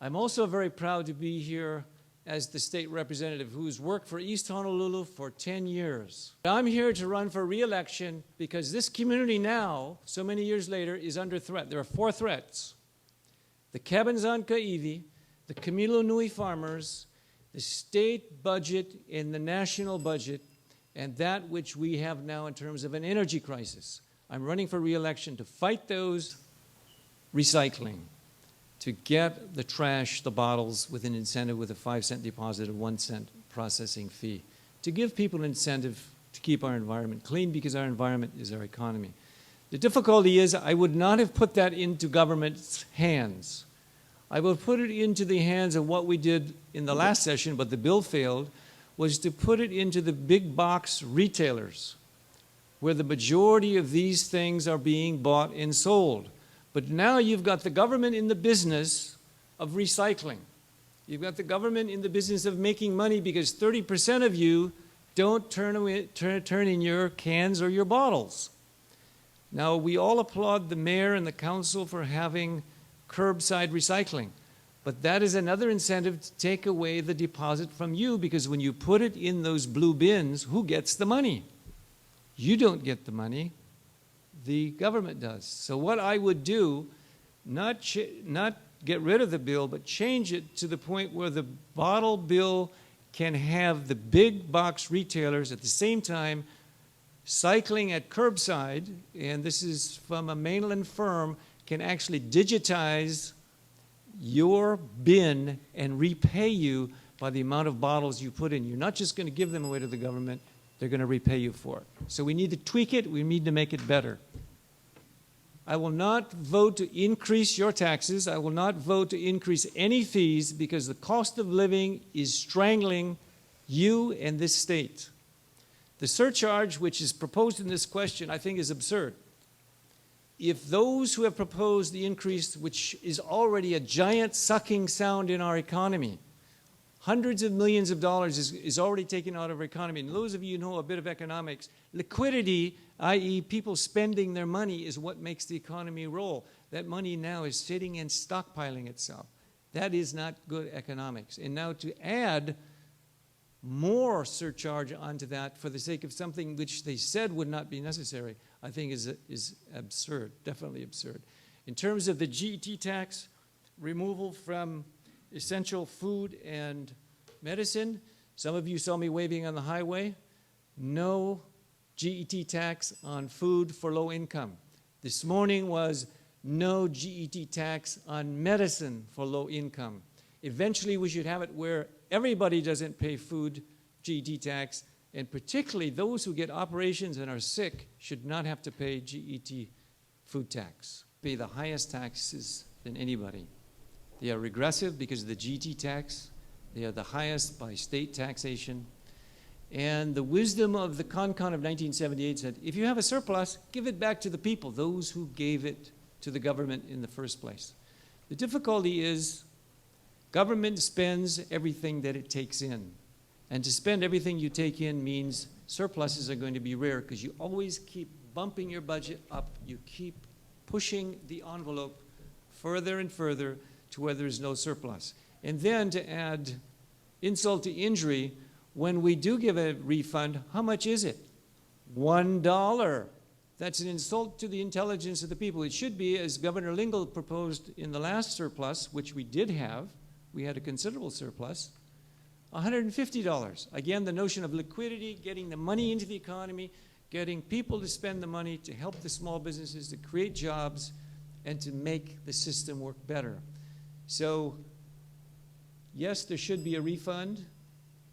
I'm also very proud to be here as the state representative who's worked for East Honolulu for 10 years. I'm here to run for re-election because this community now, so many years later, is under threat. There are 4 threats: the cabins on Kaiwi, the Kamilonui farmers, the state budget and the national budget, and that which we have now in terms of an energy crisis. I'm running for re-election to fight those. Recycling, to get the trash, the bottles, with an incentive with a 5-cent deposit, a 1-cent processing fee, to give people an incentive to keep our environment clean, because our environment is our economy. The difficulty is I would not have put that into government's hands. I will put it into the hands of what we did in the last session, but the bill failed, was to put it into the big box retailers, where the majority of these things are being bought and sold. But now you've got the government in the business of recycling. You've got the government in the business of making money because 30% of you don't turn in your cans or your bottles. Now, we all applaud the mayor and the council for having curbside recycling, but that is another incentive to take away the deposit from you, because when you put it in those blue bins, who gets the money? You don't get the money. The government does. So what I would do, not get rid of the bill, but change it to the point where the bottle bill can have the big box retailers at the same time cycling at curbside, and this is from a mainland firm, can actually digitize your bin and repay you by the amount of bottles you put in. You're not just going to give them away to the government, they're going to repay you for it. So we need to tweak it, we need to make it better. I will not vote to increase your taxes. I will not vote to increase any fees, because the cost of living is strangling you and this state. The surcharge, which is proposed in this question, I think is absurd. If those who have proposed the increase, which is already a giant sucking sound in our economy, hundreds of millions of dollars is already taken out of our economy. And those of you who know a bit of economics, liquidity, i.e. people spending their money, is what makes the economy roll. That money now is sitting and stockpiling itself. That is not good economics. And now to add more surcharge onto that for the sake of something which they said would not be necessary, I think is absurd, definitely absurd. In terms of the GET tax, removal from essential food and medicine, some of you saw me waving on the highway. No GET tax on food for low income. This morning was no GET tax on medicine for low income. Eventually we should have it where everybody doesn't pay food GET tax, and particularly those who get operations and are sick should not have to pay GET food tax. Pay the highest taxes than anybody. They are regressive because of the GET tax. They are the highest by state taxation. And the wisdom of the CONCON of 1978 said, if you have a surplus, give it back to the people, those who gave it to the government in the first place. The difficulty is government spends everything that it takes in. And to spend everything you take in means surpluses are going to be rare, because you always keep bumping your budget up. You keep pushing the envelope further and further to where there's no surplus. And then to add insult to injury, when we do give a refund, how much is it? $1. That's an insult to the intelligence of the people. It should be, as Governor Lingle proposed in the last surplus, which we did have, we had a considerable surplus, $150. Again, the notion of liquidity, getting the money into the economy, getting people to spend the money to help the small businesses, to create jobs, and to make the system work better. So, yes, there should be a refund,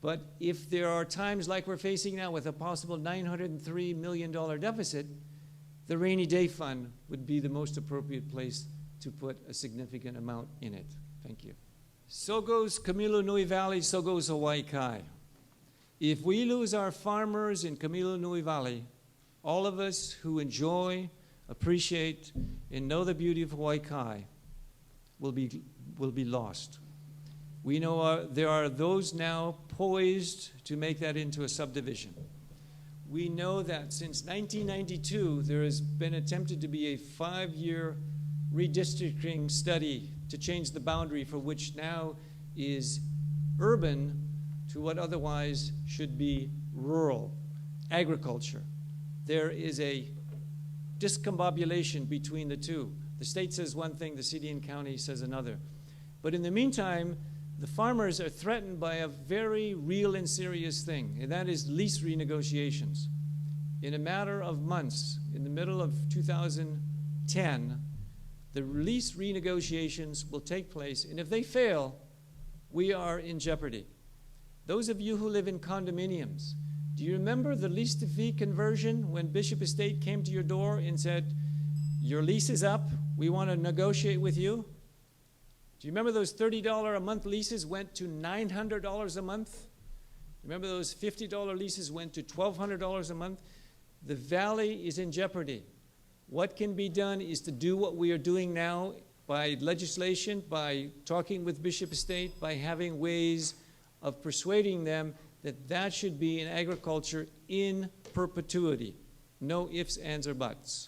but if there are times like we're facing now with a possible $903 million deficit, the rainy day fund would be the most appropriate place to put a significant amount in it. Thank you. So goes Kamilonui Valley, so goes Hawaii Kai. If we lose our farmers in Kamilonui Valley, all of us who enjoy, appreciate, and know the beauty of Hawaii Kai will be lost. We know there are those now poised to make that into a subdivision. We know that since 1992, there has been attempted to be a 5-year redistricting study to change the boundary for which now is urban to what otherwise should be rural agriculture. There is a discombobulation between the two. The state says one thing, the city and county says another. But in the meantime, the farmers are threatened by a very real and serious thing, and that is lease renegotiations. In a matter of months, in the middle of 2010, the lease renegotiations will take place, and if they fail, we are in jeopardy. Those of you who live in condominiums, do you remember the lease to fee conversion when Bishop Estate came to your door and said, your lease is up, we want to negotiate with you? Do you remember those $30 a month leases went to $900 a month? Remember those $50 leases went to $1,200 a month? The valley is in jeopardy. What can be done is to do what we are doing now by legislation, by talking with Bishop Estate, by having ways of persuading them that that should be in agriculture in perpetuity. No ifs, ands, or buts.